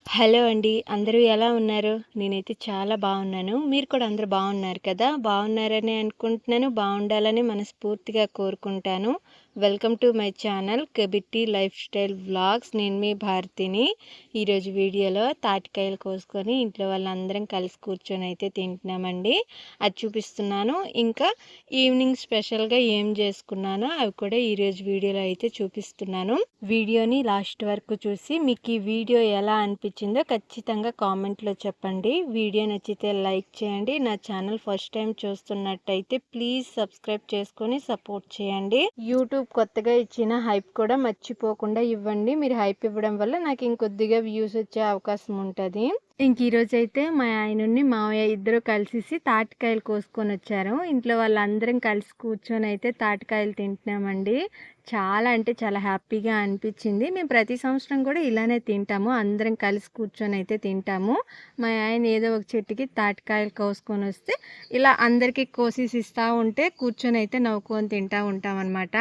Hello అండి. అందరూ ఎలా ఉన్నారు? నేనైతే చాలా బాగున్నాను. మీరు కూడా అందరూ బాగున్నారు కదా! బాగున్నారని అనుకుంటున్నాను. బాగుండాలని మనస్ఫూర్తిగా కోరుకుంటాను. వెల్కమ్ టు మై ఛానల్ కెబిట్టి లైఫ్ స్టైల్ వ్లాగ్స్. నేను మీ భారతిని. ఈరోజు వీడియోలో తాటికాయలు కోసుకొని ఇంట్లో వాళ్ళందరం కలిసి కూర్చొని అయితే తింటున్నామండి. అది చూపిస్తున్నాను. ఇంకా ఈవినింగ్ స్పెషల్‌గా ఏం చేసుకున్నానో అవి కూడా ఈరోజు వీడియోలో అయితే చూపిస్తున్నాను. వీడియోని లాస్ట్ వరకు చూసి మీకు ఈ వీడియో ఎలా అనిపించిందో ఖచ్చితంగా కామెంట్లో చెప్పండి. వీడియో నచ్చితే లైక్ చేయండి. నా ఛానల్ ఫస్ట్ టైం చూస్తున్నట్టయితే ప్లీజ్ సబ్స్క్రైబ్ చేసుకొని సపోర్ట్ చేయండి. యూట్యూబ్ కొత్తగా ఇచ్చిన హైప్ కూడా మర్చిపోకుండా ఇవ్వండి. మీరు హైప్ ఇవ్వడం వల్ల నాకు ఇంకొద్దిగా వ్యూస్ వచ్చే అవకాశం ఉంటుంది. ఈరోజు అయితే మా ఆయనుని మావయ్య ఇద్దరు కలిసి తాటికాయలు కోసుకొని వచ్చారు. ఇంట్లో వాళ్ళందరం కలిసి కూర్చొని అయితే తాటికాయలు తింటున్నామండి. చాలా అంటే చాలా హ్యాపీగా అనిపించింది. మేము ప్రతి సంవత్సరం కూడా ఇలానే తింటాము. అందరం కలిసి కూర్చొని అయితే తింటాము. మా ఆయన ఏదో ఒక చెట్టుకి తాటికాయలు కోసుకొని వస్తే ఇలా అందరికీ కోసేసి ఇస్తూ ఉంటే కూర్చొని అయితే నవ్వుకొని తింటూ ఉంటాం అనమాట.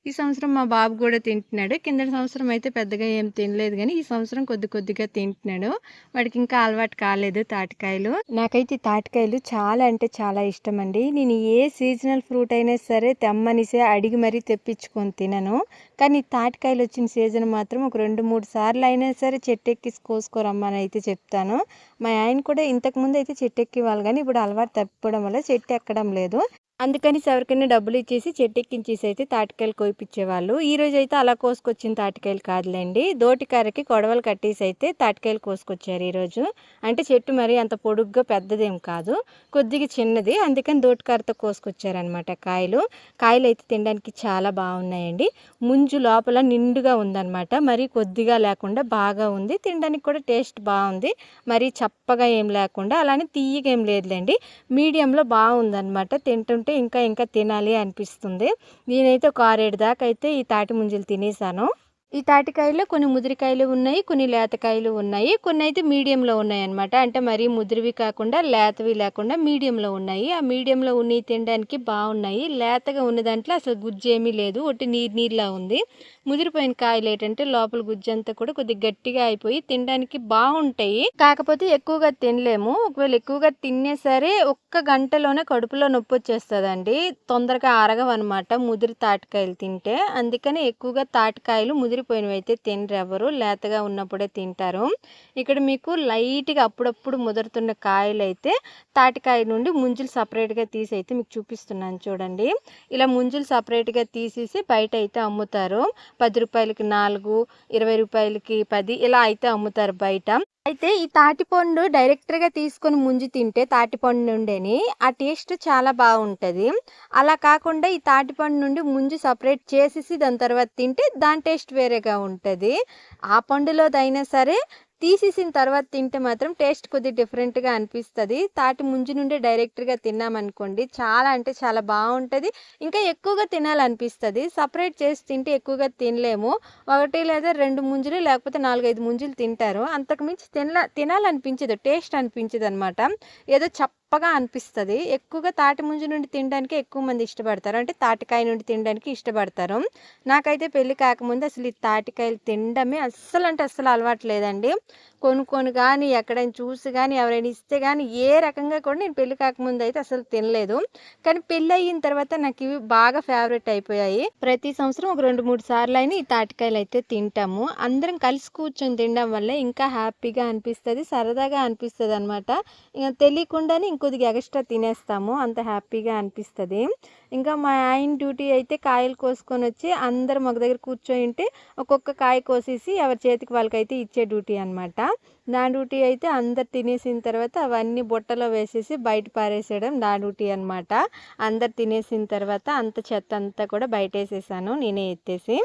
ఈ సంవత్సరం మా బాబు కూడా తింటున్నాడు. కిందటి సంవత్సరం అయితే పెద్దగా ఏం తినలేదు, కానీ ఈ సంవత్సరం కొద్దిగా తింటున్నాడు. వాడికి ఇంకా అలవాటు కాలేదు తాటికాయలు. నాకైతే తాటికాయలు చాలా అంటే చాలా ఇష్టం అండి. నేను ఏ సీజనల్ ఫ్రూట్ అయినా సరే తెమ్మనిసే అడిగి మరీ తెప్పించుకొని తినను. కానీ తాటికాయలు వచ్చిన సీజన్ మాత్రం ఒక 2-3 సార్లు అయినా సరే చెట్టెక్కి కోసుకోరమ్మని అయితే చెప్తాను. మా ఆయన కూడా ఇంతకుముందు అయితే చెట్టెక్కి వాళ్ళు, కానీ ఇప్పుడు అలవాటు తప్పిపోవడం వల్ల చెట్టు ఎక్కడం లేదు. అందుకని ఎవరికైనా డబ్బులు ఇచ్చేసి చెట్టెక్కించేసి అయితే తాటికాయలు కోయిపించేవాళ్ళు. ఈ రోజు అయితే అలా కోసుకొచ్చిన తాటికాయలు కాదులేండి, దోటికారకి కొడవలు కట్టేసి అయితే తాటికాయలు కోసుకొచ్చారు ఈరోజు. అంటే చెట్టు మరి అంత పొడుగ్గా పెద్దదేం కాదు, కొద్దిగా చిన్నది, అందుకని దోటికారతో కోసుకొచ్చారనమాట. కాయలు అయితే తినడానికి చాలా బాగున్నాయండి. ముంజు లోపల నిండుగా ఉందన్నమాట, మరి కొద్దిగా లేకుండా బాగా ఉంది. తినడానికి కూడా టేస్ట్ బాగుంది, మరి చప్పగా ఏం లేకుండా అలానే తీయగా ఏం లేదులేండి, మీడియంలో బాగుందన్నమాట. తింటుంటే ఇంకా తినాలి అనిపిస్తుంది. నేనైతే ఒక 6-7 దాకా అయితే ఈ తాటి ముంజలు తినేసాను. ఈ తాటికాయలో కొన్ని ముదిరికాయలు ఉన్నాయి, కొన్ని లేతకాయలు ఉన్నాయి, కొన్ని అయితే మీడియంలో ఉన్నాయి అనమాట. అంటే మరీ ముదిరివి కాకుండా లేతవి లేకుండా మీడియంలో ఉన్నాయి. ఆ మీడియంలో ఉన్నవి తినడానికి బాగున్నాయి. లేతగా ఉన్న దాంట్లో అసలు గుజ్జు ఏమీ లేదు, ఒట్టి నీరులా ఉంది. ముదిరిపోయిన కాయలు ఏంటంటే లోపల గుజ్జంతా కూడా కొద్దిగా గట్టిగా అయిపోయి తినడానికి బాగుంటాయి, కాకపోతే ఎక్కువగా తినలేము. ఒకవేళ ఎక్కువగా తినే సరే ఒక్క గంటలోనే కడుపులో నొప్పి వచ్చేస్తుందండి, తొందరగా అరగవన్నమాట ముదిరి తాటికాయలు తింటే. అందుకని ఎక్కువగా తాటికాయలు ముదిరిపోయినవి అయితే తినరు ఎవరు, లేతగా ఉన్నప్పుడే తింటారు. ఇక్కడ మీకు లైట్గా అప్పుడప్పుడు ముదురుతున్న కాయలు అయితే తాటికాయ నుండి ముంజులు సపరేట్గా తీసి అయితే మీకు చూపిస్తున్నాను చూడండి. ఇలా ముంజులు సపరేట్గా తీసేసి బయట అయితే అమ్ముతారు. 10 రూపాయలకి 4, 20 రూపాయలకి 10 ఇలా అయితే అమ్ముతారు బయట. అయితే ఈ తాటిపండు డైరెక్ట్గా తీసుకొని ముంజి తింటే తాటిపండు నుండేని ఆ టేస్ట్ చాలా బాగుంటుంది. అలా కాకుండా ఈ తాటిపండు నుండి ముంజి సపరేట్ చేసేసి దాని తర్వాత తింటే దాని టేస్ట్ వేరేగా ఉంటుంది. ఆ పండులోదైనా సరే తీసేసిన తర్వాత తింటే మాత్రం టేస్ట్ కొద్దిగా డిఫరెంట్గా అనిపిస్తుంది. తాటి ముంజి నుండి డైరెక్ట్గా తిన్నామనుకోండి చాలా అంటే చాలా బాగుంటుంది, ఇంకా ఎక్కువగా తినాలనిపిస్తుంది. సపరేట్ చేసి తింటే ఎక్కువగా తినలేము. 1 లేదా 2 ముంజులు లేకపోతే 4-5 ముంజులు తింటారు, అంతకుమించి తినాలనిపించదు, టేస్ట్ అనిపించదు అనమాట. ఏదో చప్పగా అనిపిస్తుంది. ఎక్కువగా తాటి ముంజు నుండి తినడానికి ఎక్కువ మంది ఇష్టపడతారు, అంటే తాటికాయ నుండి తినడానికి ఇష్టపడతారు. నాకైతే పెళ్ళి కాకముందు అసలు ఈ తాటికాయలు తినడమే అస్సలు అంటే అస్సలు అలవాటు లేదండి. కొనుక్కొని కానీ ఎక్కడైనా చూసి కానీ ఎవరైనా ఇస్తే కానీ ఏ రకంగా కూడా నేను పెళ్ళి కాకముందు అయితే అసలు తినలేదు. కానీ పెళ్ళి అయిన తర్వాత నాకు ఇవి బాగా ఫేవరెట్ అయిపోయాయి. ప్రతి సంవత్సరం ఒక 2-3 సార్లు అయినా ఈ తాటికాయలు అయితే తింటాము. అందరం కలిసి కూర్చొని తినడం వల్ల ఇంకా హ్యాపీగా అనిపిస్తుంది, సరదాగా అనిపిస్తుంది అనమాట. ఇంకా తెలియకుండానే ఇంకొద్దిగా ఎక్స్ట్రా తినేస్తాము, అంత హ్యాపీగా అనిపిస్తుంది. ఇంకా మా ఆయన డ్యూటీ అయితే కాయలు కోసుకొని వచ్చి అందరం ఒక దగ్గర కూర్చొని ఉంటే ఒక్కొక్క కాయ కోసేసి ఎవరి చేతికి వాళ్ళకైతే ఇచ్చే డ్యూటీ అనమాట. నా డ్యూటీ అయితే అందరు తినేసిన తర్వాత అవన్నీ బుట్టలో వేసేసి బయట పారేసేయడం నా డ్యూటీ అనమాట. అందరు తినేసిన తర్వాత అంత చెత్త అంతా కూడా బయట వేసేసాను నేనే ఎత్తేసి.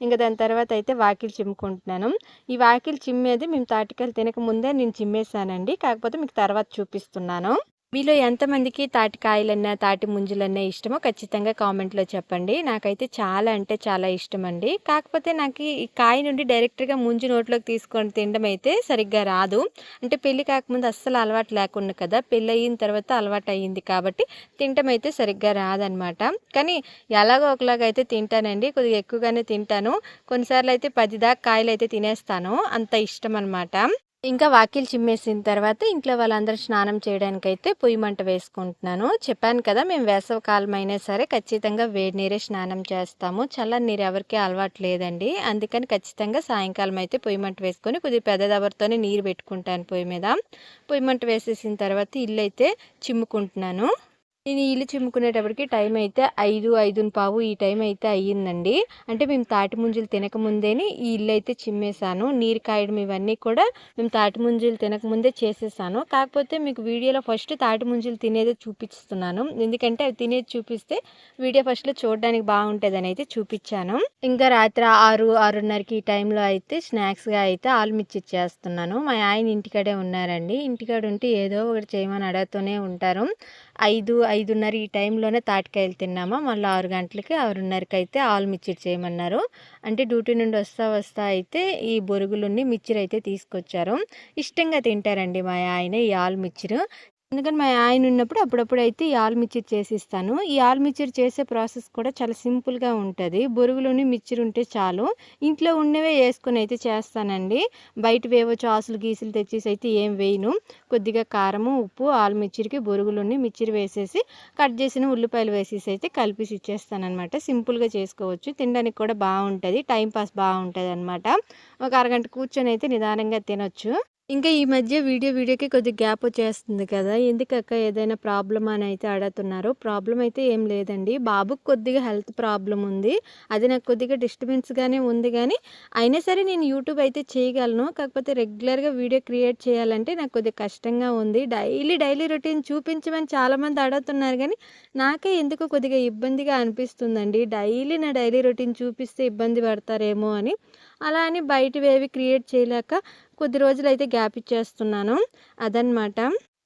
ఇంకా దాని తర్వాత అయితే వాకిలి చిమ్ముకుంటున్నాను. ఈ వాకిలి చిమ్మేది మేము తాటికాయలు తినక ముందే నేను చిమ్మేసానండి, కాకపోతే మీకు తర్వాత చూపిస్తున్నాను. మీలో ఎంతమందికి తాటికాయలన్నా తాటి ముంజులన్నా ఇష్టమో ఖచ్చితంగా కామెంట్లో చెప్పండి. నాకైతే చాలా అంటే చాలా ఇష్టం అండి. కాకపోతే నాకు ఈ కాయ నుండి డైరెక్ట్గా ముంజు నోట్లోకి తీసుకొని తినడం అయితే సరిగ్గా రాదు. అంటే పెళ్ళి కాకముందు అస్సలు అలవాటు లేకుండా కదా, పెళ్ళి అయిన తర్వాత అలవాటు అయ్యింది కాబట్టి తినడం అయితే సరిగ్గా రాదనమాట. కానీ ఎలాగో ఒకలాగైతే తింటానండి, కొద్దిగా ఎక్కువగానే తింటాను. కొన్నిసార్లు అయితే 10 దాకా కాయలు అయితే తినేస్తాను, అంత ఇష్టం అనమాట. ఇంకా వాకిలి చిమ్మేసిన తర్వాత ఇంట్లో వాళ్ళందరూ స్నానం చేయడానికైతే పొయ్యి మంట వేసుకుంటున్నాను. చెప్పాను కదా, మేము వేసవి కాలం అయినా సరే ఖచ్చితంగా వేడి నీరే స్నానం చేస్తాము. చల్లని నీరు ఎవరికీ అలవాటు లేదండి. అందుకని ఖచ్చితంగా సాయంకాలం అయితే పొయ్యి మంట వేసుకొని కొద్దిగా పెద్ద దబరతోనే నీరు పెట్టుకుంటాను పొయ్యి మీద. పొయ్యి మంట వేసేసిన తర్వాత ఇల్లు అయితే చిమ్ముకుంటున్నాను. నేను ఇల్లు చిమ్ముకునేటప్పటికి టైం అయితే 5, 5:15 ఈ టైం అయితే అయ్యిందండి. అంటే మేము తాటి ముంజలు తినకముందేనే ఈ ఇల్లు అయితే చిమ్మేశాను. నీరు కాయడం ఇవన్నీ కూడా మేము తాటి ముంజలు తినకముందే చేసేసాను. కాకపోతే మీకు వీడియోలో ఫస్ట్ తాటి ముంజలు తినేదే చూపిస్తున్నాను. ఎందుకంటే అవి తినేది చూపిస్తే వీడియో ఫస్ట్లో చూడడానికి బాగుంటుందని అయితే చూపించాను. ఇంకా రాత్రి 6, 6:30కి ఈ టైంలో అయితే స్నాక్స్గా అయితే ఆలు మిర్చి చేస్తున్నాను. మా ఆయన ఇంటికాడే ఉన్నారండి. ఇంటికాడ ఉంటే ఏదో ఒకటి చేయమని అడుగుతూనే ఉంటారు. 5, 5:30 ఈ టైంలోనే తాటికాయలు తిన్నామా. మళ్ళీ 6 గంటలకి 6:30కి అయితే ఆలు మిర్చి చేయమన్నారు. అంటే డ్యూటీ నుండి వస్తా అయితే ఈ బొరుగులుని మిర్చిరు అయితే తీసుకొచ్చారు. ఇష్టంగా తింటారండి మా ఆయన ఈ ఆలు మిర్చిరు. అందుకని మా ఆయన ఉన్నప్పుడు అప్పుడప్పుడు అయితే ఈ ఆలు మిర్చిరు చేసిస్తాను. ఈ ఆలు మిర్చిరు చేసే ప్రాసెస్ కూడా చాలా సింపుల్గా ఉంటుంది. బొరుగులోని మిర్చిరు ఉంటే చాలు. ఇంట్లో ఉన్నవే వేసుకొని అయితే చేస్తానండి. బయటవేవో చాసులు గీసులు తెచ్చేసి అయితే ఏం వేయను. కొద్దిగా కారము, ఉప్పు, ఆలు మిర్చిరికి బొరుగులోని మిర్చిరు వేసేసి కట్ చేసిన ఉల్లిపాయలు వేసేసి అయితే కలిపేసి ఇచ్చేస్తానమాట. సింపుల్గా చేసుకోవచ్చు. తినడానికి కూడా బాగుంటుంది. టైంపాస్ బాగుంటుంది అనమాట. ఒక అరగంట కూర్చొని అయితే నిదానంగా తినొచ్చు. ఇంకా ఈ మధ్య వీడియోకి కొద్దిగా గ్యాప్ వచ్చేస్తుంది కదా! ఎందుకక్క ఏదైనా ప్రాబ్లమా అని అయితే అడుగుతున్నారు. ప్రాబ్లమ్ అయితే ఏం లేదండి. బాబుకి కొద్దిగా హెల్త్ ప్రాబ్లమ్ ఉంది. అది నాకు కొద్దిగా డిస్టర్బెన్స్‌గానే ఉంది గానీ, అయినా సరే నేను యూట్యూబ్ అయితే చేయగలను. కాకపోతే రెగ్యులర్‌గా వీడియో క్రియేట్ చేయాలంటే నాకు కొద్దిగా కష్టంగా ఉంది. డైలీ రొటీన్ చూపించమని చాలామంది అడుగుతున్నారు గానీ, నాకే ఎందుకో కొద్దిగా ఇబ్బందిగా అనిపిస్తుందండి. నా డైలీ రొటీన్ చూపిస్తే ఇబ్బంది పడతారేమో అని. అలా అని బయటివేవి క్రియేట్ చేయలేక కొద్ది రోజులైతే గ్యాప్ ఇచ్చేస్తున్నాను. అదనమాట.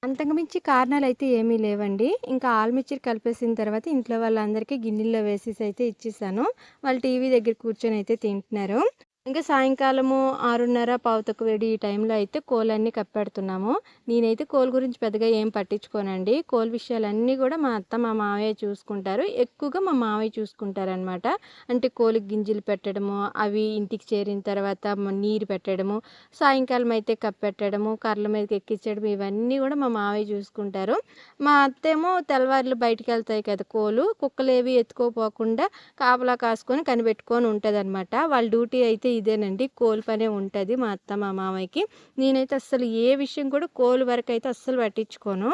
అంతకు మించి కారణాలైతే ఏమీ లేవండి. ఇంకా ఆలుమిర్చిలు కలిపేసిన తర్వాత ఇంట్లో వాళ్ళందరికీ గిన్నెల్లో వేసేసి అయితే ఇచ్చేసాను. వాళ్ళు టీవీ దగ్గర కూర్చొని అయితే తింటున్నారు. ఇంకా సాయంకాలము 6:30, 6:45 ఈ టైంలో అయితే కోళ్ళన్నీ కప్పెడుతున్నాము. నేనైతే కోళ్ళ గురించి పెద్దగా ఏం పట్టించుకోనండి. కోళ్ళ విషయాలన్నీ కూడా మా అత్త, మా మావయ్య చూసుకుంటారు. ఎక్కువగా మా మావయ్య చూసుకుంటారనమాట. అంటే కోళ్ళకి గింజలు పెట్టడము, అవి ఇంటికి చేరిన తర్వాత నీరు పెట్టడము, సాయంకాలం అయితే కప్పెట్టడము, కర్రల మీదకి ఎక్కించడం ఇవన్నీ కూడా మా మావయ్య చూసుకుంటారు. మా అత్తేమో తెల్లవార్లు బయటికి వెళ్తాయి కదా కోళ్ళు, కుక్కలేవి ఎత్తుకోపోకుండా కాపలా కాసుకొని కనిపెట్టుకొని ఉంటదనమాట. వాళ్ళ డ్యూటీ అయితే ఇదేనండి. కోళ్ళ పనే ఉంటది మా అత్త, మా మామయ్యకి. నేనైతే అస్సలు ఏ విషయం కూడా కోళ్ళ వరకైతే అస్సలు పట్టించుకోను.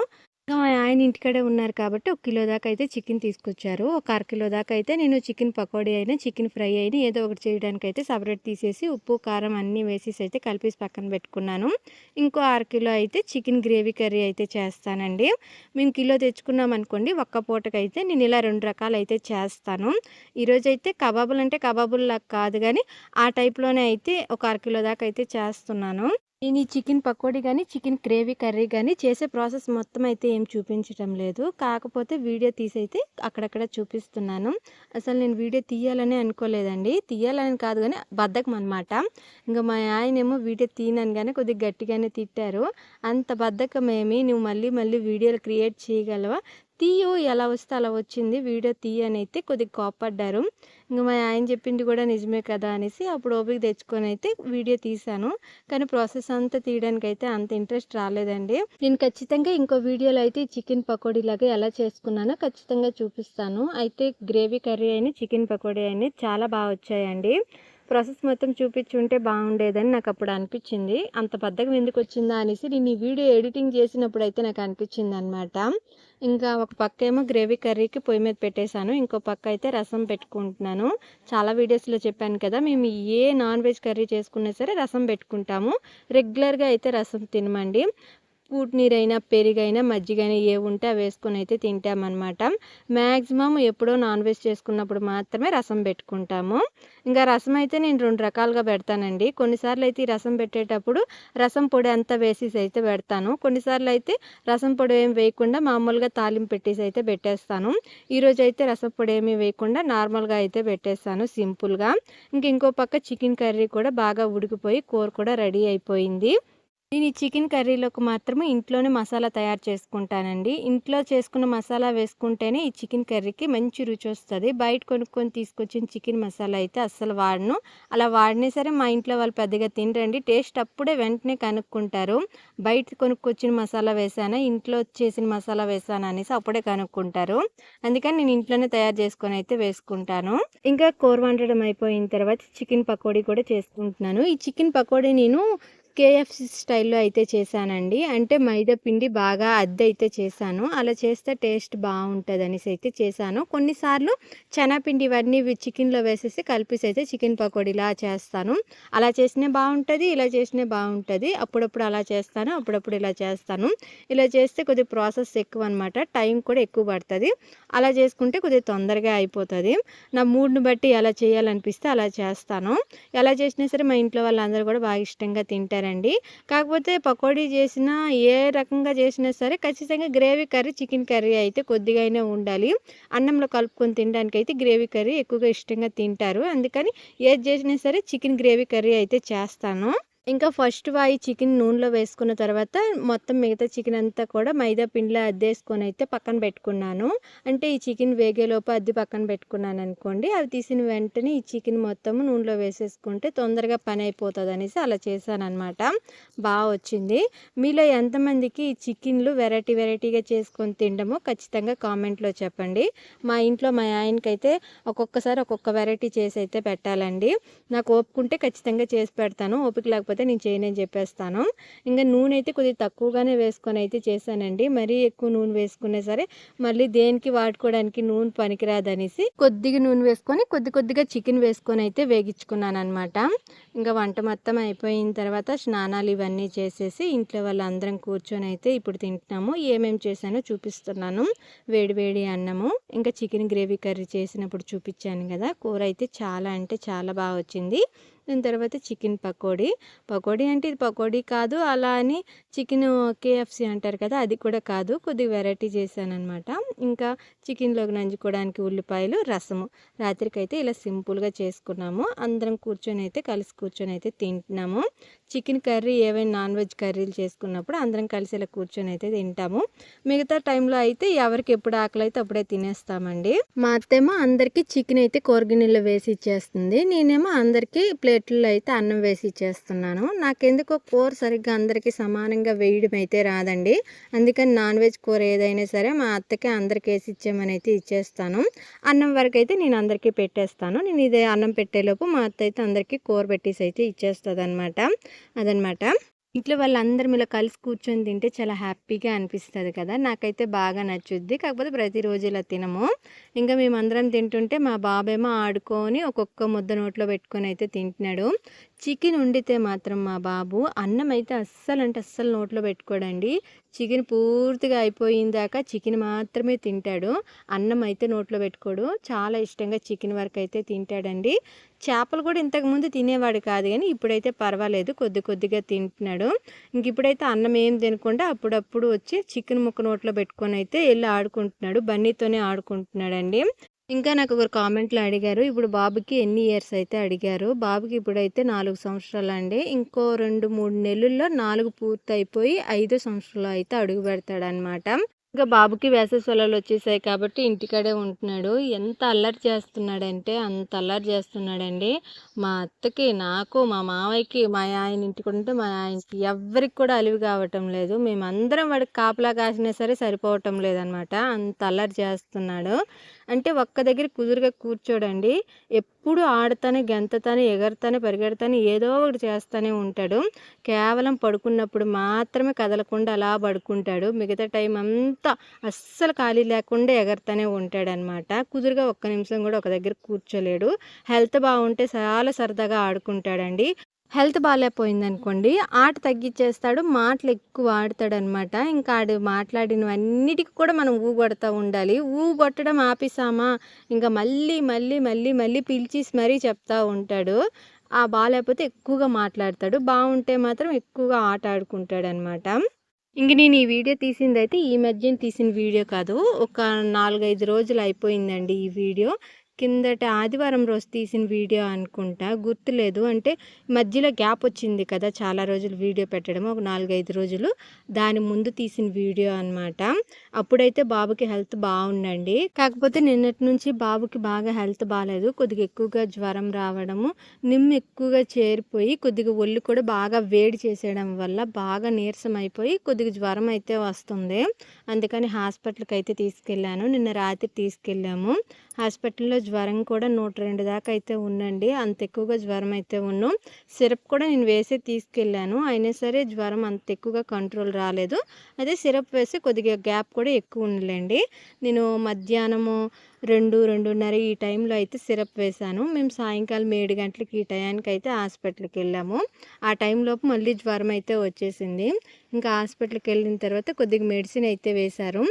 ఇంకా మా ఆయన ఇంటికాడే ఉన్నారు కాబట్టి 1 కిలో దాకా అయితే చికెన్ తీసుకొచ్చారు. ఒక అరకిలో దాకా అయితే నేను చికెన్ పకోడీ అయినా, చికెన్ ఫ్రై అయినా ఏదో ఒకటి చేయడానికైతే సెపరేట్ తీసేసి ఉప్పు, కారం అన్నీ వేసేసి అయితే కలిపేసి పక్కన పెట్టుకున్నాను. ఇంకో అరకిలో అయితే చికెన్ గ్రేవీ కర్రీ అయితే చేస్తానండి. మేము కిలో తెచ్చుకున్నామనుకోండి, ఒక్క పూటకైతే నేను ఇలా 2 రకాలు అయితే చేస్తాను. ఈరోజైతే కబాబులు అంటే కబాబుల్లాగా కాదు కానీ ఆ టైప్‌లోనే అయితే ఒక అరకిలో దాకా అయితే చేస్తున్నాను. నేను ఈ చికెన్ పకోడీ గానీ, చికెన్ గ్రేవీ కర్రీ గానీ చేసే ప్రాసెస్ మొత్తం అయితే ఏం చూపించటం లేదు. కాకపోతే వీడియో తీసైతే అక్కడక్కడ చూపిస్తున్నాను. అసలు నేను వీడియో తీయాలనే అనుకోలేదండి. తీయాలని కాదు గానీ బద్ధకం అనమాట. ఇంక మా ఆయనేమో వీడియో తీయననగానే కొద్దిగా గట్టిగానే తిట్టారు. "అంత బద్ధకమేమి నువ్వు మళ్ళీ వీడియోలు క్రియేట్ చేయగలవా? తీయు ఎలా వస్తే అలా వచ్చింది. వీడియో తీయనైతే కొద్దిగా కోప్పడ్డారు." ఇంక మా ఆయన చెప్పింది కూడా నిజమే కదా అనేసి అప్పుడు ఓపిక తెచ్చుకొని అయితే వీడియో తీశాను. కానీ ప్రాసెస్ అంతా తీయడానికైతే అంత ఇంట్రెస్ట్ రాలేదండి. నేను ఖచ్చితంగా ఇంకో వీడియోలో అయితే చికెన్ పకోడీలాగా ఎలా చేసుకున్నానో ఖచ్చితంగా చూపిస్తాను. అయితే గ్రేవీ కర్రీ అయినా, చికెన్ పకోడీ అయినా చాలా బాగా వచ్చాయండి. ప్రాసెస్ మొత్తం చూపించుంటే బాగుండేదని నాకు అప్పుడు అనిపించింది. అంత బద్ధకం ఎందుకు వచ్చిందా అనేసి నేను ఈ వీడియో ఎడిటింగ్ చేసినప్పుడు అయితే నాకు అనిపించింది అనమాట. ఇంకా ఒక పక్క ఏమో గ్రేవీ కర్రీకి పొయ్యి మీద పెట్టేశాను. ఇంకో పక్క అయితే రసం పెట్టుకుంటున్నాను. చాలా వీడియోస్లో చెప్పాను కదా, మేము ఏ నాన్ వెజ్ కర్రీ చేసుకున్నా సరే రసం పెట్టుకుంటాము. రెగ్యులర్గా అయితే రసం తినమండి. నీరైనా, పెరుగైనా, మజ్జిగైనా ఏవుంటే అవి వేసుకొని అయితే తింటామన్నమాట. మ్యాక్సిమం ఎప్పుడో నాన్ వెజ్ చేసుకున్నప్పుడు మాత్రమే రసం పెట్టుకుంటాము. ఇంకా రసం అయితే నేను 2 రకాలుగా పెడతానండి. కొన్నిసార్లు అయితే ఈ రసం పెట్టేటప్పుడు రసం పొడి అంతా వేసేసి అయితే పెడతాను. కొన్నిసార్లు అయితే రసం పొడి ఏమి వేయకుండా మామూలుగా తాలింపు పెట్టేసి అయితే పెట్టేస్తాను. ఈరోజు అయితే రసం పొడి ఏమీ వేయకుండా నార్మల్గా అయితే పెట్టేస్తాను సింపుల్గా. ఇంకో పక్క చికెన్ కర్రీ కూడా బాగా ఉడికిపోయి కూర కూడా రెడీ అయిపోయింది. నేను ఈ చికెన్ కర్రీలోకి మాత్రమే ఇంట్లోనే మసాలా తయారు చేసుకుంటానండి. ఇంట్లో చేసుకున్న మసాలా వేసుకుంటేనే ఈ చికెన్ కర్రీకి మంచి రుచొస్తది. బయట కొనుక్కొని తీసుకొచ్చిన చికెన్ మసాలా అయితే అస్సలు వాడను. అలా వాడినా సరే మా ఇంట్లో వాళ్ళు పెద్దగా తినరండి. టేస్ట్ అప్పుడే వెంటనే కనుక్కుంటారు. బయట కొనుక్కొచ్చిన మసాలా వేశానా, ఇంట్లో చేసిన మసాలా వేశానా అనేసి అప్పుడే కనుక్కుంటారు. అందుకని నేను ఇంట్లోనే తయారు చేసుకొని అయితే వేసుకుంటాను. ఇంకా కూర వండడం అయిపోయిన తర్వాత చికెన్ పకోడీ కూడా చేసుకుంటున్నాను. ఈ చికెన్ పకోడీ నేను కేఎఫ్‌సి స్టైల్‌లో అయితే చేశానండి. అంటే మైదా పిండి బాగా అద్దయితే చేశాను. అలా చేస్తే టేస్ట్ బావుంటదనేసి అయితే చేశాను. కొన్నిసార్లు శనగపిండి ఇవన్నీ చికెన్‌లో వేసేసి కలిపేసి అయితే చికెన్ పకోడీలా చేస్తాను. అలా చేసినా బావుంటది. ఇలా చేసినా బావుంటది. అప్పుడప్పుడు అలా చేస్తాను. అప్పుడప్పుడు ఇలా చేస్తాను. ఇలా చేస్తే కొద్దిగా ప్రాసెస్ ఎక్కువనమాట. టైం కూడా ఎక్కువ పడతది. అలా చేసుకుంటే కొద్దిగా తొందరగా అయిపోతది. నా మూడ్‌ని బట్టి ఎలా చేయాలనిపిస్తే అలా చేస్తాను. ఎలా చేసినా సరే మా ఇంట్లో వాళ్ళందరూ కూడా బాగా ఇష్టంగా తింటారండి. కాకపోతే పకోడీ చేసినా, ఏ రకంగా చేసినా సరే ఖచ్చితంగా గ్రేవీ కర్రీ, చికెన్ కర్రీ అయితే కొద్దిగా అయినా ఉండాలి. అన్నంలో కలుపుకొని తినడానికైతే గ్రేవీ కర్రీ ఎక్కువగా ఇష్టంగా తింటారు. అందుకని ఏది చేసినా సరే చికెన్ గ్రేవీ కర్రీ అయితే చేస్తాను. ఇంకా ఫస్ట్ వాయి చికెన్ నూనెలో వేసుకున్న తర్వాత మొత్తం మిగతా చికెన్ అంతా కూడా మైదా పిండిలో అద్దేసుకొనైతే పక్కన పెట్టుకున్నాను. అంటే ఈ చికెన్ వేగేలోపు అద్ది పక్కన పెట్టుకున్నాననుకోండి, అవి తీసిన వెంటనే ఈ చికెన్ మొత్తము నూనెలో వేసేసుకుంటే తొందరగా పని అయిపోతదనేసి అలా చేశాననమాట. వచ్చింది. మీలో ఎంతమందికి ఈ చికెన్‌లు వెరైటీగా చేసుకొని తినడమో ఖచ్చితంగా కామెంట్‌లో చెప్పండి. మా ఇంట్లో మా ఆయనకైతే ఒక్కొక్కసారి ఒక్కొక్క వెరైటీ చేసైతే పెట్టాలండి. నాకు ఓపిక ఉంటే ఖచ్చితంగా చేసి పెడతాను. ఓపిక లేకపోతే నేను చేయనని చెప్పేస్తాను. ఇంక నూనె అయితే కొద్దిగా తక్కువగానే వేసుకొని అయితే చేశానండి. మరీ ఎక్కువ నూనె వేసుకున్నా సరే మళ్ళీ దేనికి వాడుకోవడానికి నూనె పనికిరాదనేసి కొద్దిగా నూనె వేసుకొని కొద్దిగా చికెన్ వేసుకొని అయితే వేగించుకున్నాననమాట. ఇంకా వంట మొత్తం అయిపోయిన తర్వాత స్నానాలు ఇవన్నీ చేసేసి ఇంట్లో వాళ్ళందరం కూర్చొని అయితే ఇప్పుడు తింటున్నాము. ఏమేమి చేశానో చూపిస్తున్నాను. వేడి వేడి అన్నము, ఇంకా చికెన్ గ్రేవీ కర్రీ చేసినప్పుడు చూపించాను కదా! కూర అయితే చాలా అంటే చాలా బాగా వచ్చింది. దాని తర్వాత చికెన్ పకోడీ. పకోడీ అంటే ఇది పకోడీ కాదు. అలా అని చికెను కేఎఫ్‌సి అంటారు కదా! అది కూడా కాదు. కొద్దిగా వెరైటీ చేశాననమాట. ఇంకా చికెన్‌లోకి నంజుకోవడానికి ఉల్లిపాయలు, రసము. రాత్రికైతే ఇలా సింపుల్‌గా చేసుకున్నాము. అందరం కలిసి కూర్చొని అయితే తింటున్నాము. చికెన్ కర్రీ ఏవైనా నాన్ వెజ్ కర్రీలు చేసుకున్నప్పుడు అందరం కలిసి ఇలా కూర్చొని అయితే తింటాము. మిగతా టైంలో అయితే ఎవరికి ఎప్పుడు ఆకలైతే అప్పుడే తినేస్తామండి. మా అత్తేమో అందరికీ చికెన్ అయితే కూర గిన్నెలో వేసి ఇచ్చేస్తుంది. నేనేమో అందరికీ ప్లేట్లలో అయితే అన్నం వేసి ఇచ్చేస్తున్నాను. నాకెందుకో కూర సరిగ్గా అందరికీ సమానంగా వేయడం అయితే రాదండి. అందుకని నాన్ వెజ్ కూర ఏదైనా సరే మా అత్తకి అందరికి వేసి ఇచ్చేయమని అయితే ఇచ్చేస్తాను. అన్నం వరకు అయితే నేను అందరికీ పెట్టేస్తాను. నేను ఇదే అన్నం పెట్టేలోపు మా అత్త అయితే అందరికీ కూర పెట్టేసి అయితే ఇచ్చేస్తుందనమాట. అదనమాట. ఇంట్లో వాళ్ళందరం ఇలా కలిసి కూర్చొని తింటే చాలా హ్యాపీగా అనిపిస్తది కదా! నాకైతే బాగా నచ్చుద్ది. కాకపోతే ప్రతిరోజు ఇలా తినము. ఇంకా మేమందరం తింటుంటే మా బాబేమో ఆడుకొని ఒక్కొక్క ముద్ద నోట్లో పెట్టుకొని అయితే తింటున్నాడు. చికెన్ వండితే మాత్రం మా బాబు అన్నం అయితే అస్సలంటే అస్సలు నోట్లో పెట్టుకోడండి. చికెన్ పూర్తిగా అయిపోయిందాక చికెన్ మాత్రమే తింటాడు. అన్నం అయితే నోట్లో పెట్టుకోడు. చాలా ఇష్టంగా చికెన్ వరకు అయితే తింటాడండి. చేపలు కూడా ఇంతకుముందు తినేవాడు కాదు గానీ ఇప్పుడైతే పర్వాలేదు. కొద్దిగా తింటున్నాడు. ఇప్పుడైతే అన్నం ఏం తినకుండా అప్పుడప్పుడు వచ్చి చికెన్ ముక్క నోట్లో పెట్టుకొని అయితే ఎళ్లి ఆడుకుంటున్నాడు. బన్నీతోనే ఆడుకుంటున్నాడండి. ఇంకా నాకు ఒకరు కామెంట్‌లో అడిగారు. ఇప్పుడు బాబుకి ఎన్ని ఇయర్స్ అయితే అడిగారు. బాబుకి ఇప్పుడైతే 4 సంవత్సరాలండి. ఇంకో 2, 3 నెలల్లో 4 పూర్తయిపోయి 5 సంవత్సరంలో అయితే అడుగు పెడతాడనమాట. ఇంకా బాబుకి వేసవి సెలవులు వచ్చేసాయి కాబట్టి ఇంటికాడే ఉంటున్నాడు. ఎంత అల్లరి చేస్తున్నాడంటే అంత అల్లరి చేస్తున్నాడండి. మా అత్తకి, నాకు, మా మావయ్యకి, మా ఆయన ఇంటికుంటే మా ఆయనకి ఎవ్వరికి కూడా అలివి కావటం లేదు. మేమందరం వాడికి కాపలా కాసినా సరే సరిపోవటం లేదనమాట. అంత అల్లరి చేస్తున్నాడు. అంటే ఒక్క దగ్గర కుదురుగా కూర్చోడండి. ఎప్పుడు ఆడతానే, గెంతతానే, ఎగరతానే, పరిగెడతానే ఏదో ఒకటి చేస్తూనే ఉంటాడు. కేవలం పడుకున్నప్పుడు మాత్రమే కదలకుండా అలా పడుకుంటాడు. మిగతా టైం అంతా అస్సలు ఖాళీ లేకుండా ఎగరతానే ఉంటాడనమాట. కుదురుగా ఒక్క నిమిషం కూడా ఒక దగ్గర కూర్చోలేడు. హెల్త్ బాగుంటే చాలా సరదాగా ఆడుకుంటాడండి. హెల్త్ బాలేపోయిందనుకోండి, ఆట తగ్గిచ్చేస్తాడు. మాటలు ఎక్కువ ఆడతాడనమాట. ఇంకా ఆడు మాట్లాడినవన్నిటికి కూడా మనం ఊగొడతా ఉండాలి. ఊగొట్టడం ఆపేసామా, ఇంక మళ్ళీ పిలిచేసి మరీ చెప్తా ఉంటాడు. బాలేపోతే ఎక్కువగా మాట్లాడతాడు. బావుంటే మాత్రం ఎక్కువగా ఆట ఆడుకుంటాడనమాట. ఇంక నేను ఈ వీడియో తీసిందైతే ఈ మధ్యన తీసిన వీడియో కాదు. ఒక 4, 5 రోజులు అయిపోయిందండి ఈ వీడియో. కిందటి ఆదివారం రోజు తీసిన వీడియో అనుకుంటా, గుర్తులేదు. అంటే మధ్యలో గ్యాప్ వచ్చింది కదా, చాలా రోజులు వీడియో పెట్టడం, ఒక 4, 5 రోజులు. దాని ముందు తీసిన వీడియో అనమాట. అప్పుడైతే బాబుకి హెల్త్ బాగుండండి. కాకపోతే నిన్నటి నుంచి బాబుకి బాగా హెల్త్ బాగాలేదు. కొద్దిగా ఎక్కువగా జ్వరం రావడము, నిమ్ము ఎక్కువగా చేరిపోయి, కొద్దిగా ఒళ్ళు కూడా బాగా వేడి చేసేయడం వల్ల బాగా నీరసం అయిపోయి కొద్దిగా జ్వరం అయితే వస్తుంది. అందుకని హాస్పిటల్కి అయితే తీసుకెళ్ళాను. నిన్న రాత్రి తీసుకెళ్ళాము. హాస్పిటల్లో జ్వరం కూడా 102 దాకా అయితే ఉందండి. అంత ఎక్కువగా జ్వరం అయితే ఉన్నాం. సిరప్ కూడా నేను వేసే తీసుకెళ్ళాను. అయినా సరే జ్వరం అంత ఎక్కువగా కంట్రోల్ రాలేదు. అదే సిరప్ వేసి కొద్దిగా గ్యాప్ కూడా ఎక్కువ ఉందిలేండి. నేను మధ్యాహ్నము 2, 2:30 ఈ టైంలో అయితే సిరప్ వేశాను. మేము సాయంకాలం 7 గంటలకి ఈ టయానికి అయితే హాస్పిటల్కి వెళ్ళాము. ఆ టైంలోపు మళ్ళీ జ్వరం అయితే వచ్చేసింది. ఇంకా హాస్పిటల్కి వెళ్ళిన తర్వాత కొద్దిగా మెడిసిన్ అయితే వేశారు.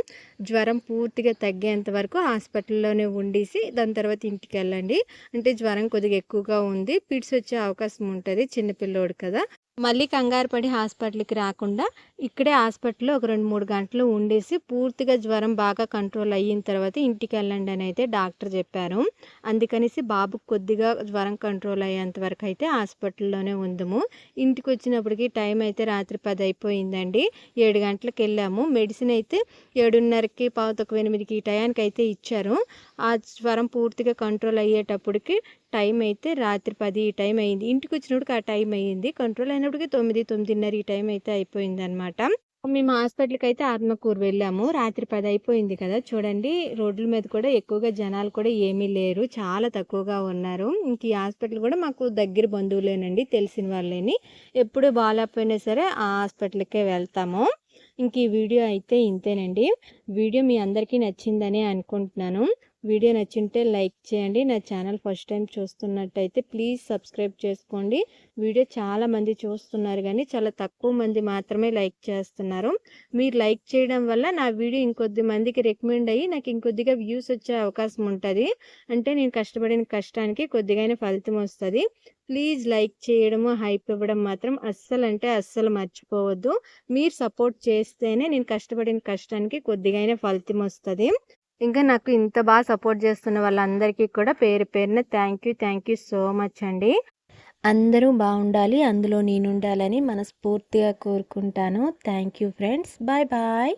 జ్వరం పూర్తిగా తగ్గేంత వరకు హాస్పిటల్లోనే ఉండేసి దాని తర్వాత ఇంటికి వెళ్ళండి. అంటే జ్వరం కొద్దిగా ఎక్కువగా ఉంది, పిడ్స్ వచ్చే అవకాశం ఉంటుంది, చిన్నపిల్లోడు కదా. మళ్ళీ కంగారు పడి హాస్పిటల్కి రాకుండా ఇక్కడే హాస్పిటల్లో ఒక 2, 3 గంటలు ఉండేసి పూర్తిగా జ్వరం బాగా కంట్రోల్ అయిన తర్వాత ఇంటికి వెళ్ళండి అని అయితే డాక్టర్ చెప్పారు. అందుకనేసి బాబుకు కొద్దిగా జ్వరం కంట్రోల్ అయ్యేంత వరకు అయితే హాస్పిటల్లోనే ఉందము. ఇంటికి వచ్చినప్పటికి టైం అయితే రాత్రి 10 అయిపోయిందండి. 7 గంటలకు వెళ్ళాము. మెడిసిన్ అయితే 7:30కి, 7:45కి ఈ టయానికి అయితే ఇచ్చారు. ఆ జ్వరం పూర్తిగా కంట్రోల్ అయ్యేటప్పటికి టైం అయితే రాత్రి 10 ఈ టైం అయింది. ఇంటికి వచ్చినప్పటికి ఆ టైం అయ్యింది. కంట్రోల్ అయినప్పటికి 9, 9:30 ఈ టైం అయితే అయిపోయిందనమాట. మేము హాస్పిటల్కి అయితే ఆత్మకూరు వెళ్ళాము. రాత్రి 10 అయిపోయింది కదా, చూడండి రోడ్ల మీద కూడా ఎక్కువగా జనాలు కూడా ఏమీ లేరు, చాలా తక్కువగా ఉన్నారు. ఇంక ఈ హాస్పిటల్ కూడా మాకు దగ్గర బంధువులేనండి, తెలిసిన వాళ్ళేని. ఎప్పుడు బాగాలేకపోయినా సరే ఆ హాస్పిటల్కే వెళ్తాము. ఇంక ఈ వీడియో అయితే ఇంతేనండి. వీడియో మీ అందరికీ నచ్చిందని అనుకుంటున్నాను. వీడియో నచ్చింటే లైక్ చేయండి. నా ఛానల్ ఫస్ట్ టైం చూస్తున్నట్టయితే ప్లీజ్ సబ్స్క్రైబ్ చేసుకోండి. వీడియో చాలా మంది చూస్తున్నారు కానీ చాలా తక్కువ మంది మాత్రమే లైక్ చేస్తున్నారు. మీరు లైక్ చేయడం వల్ల నా వీడియో ఇంకొద్ది మందికి రికమెండ్ అయ్యి నాకు ఇంకొద్దిగా వ్యూస్ వచ్చే అవకాశం ఉంటుంది. అంటే నేను కష్టపడిన కష్టానికి కొద్దిగానే ఫలితం వస్తుంది. ప్లీజ్ లైక్ చేయడము, హైప్ ఇవ్వడం మాత్రం అస్సలు అంటే అస్సలు మర్చిపోవద్దు. మీరు సపోర్ట్ చేస్తేనే నేను కష్టపడిన కష్టానికి కొద్దిగానే ఫలితం వస్తుంది. ఇంకా నాకు ఇంత బాగా సపోర్ట్ చేస్తున్న వాళ్ళందరికీ కూడా పేరు పేరున థ్యాంక్ యూ సో మచ్ అండి. అందరూ బాగుండాలి, అందులో నేను ఉండాలని మనస్ఫూర్తిగా కోరుకుంటాను. Thank you friends. Bye bye.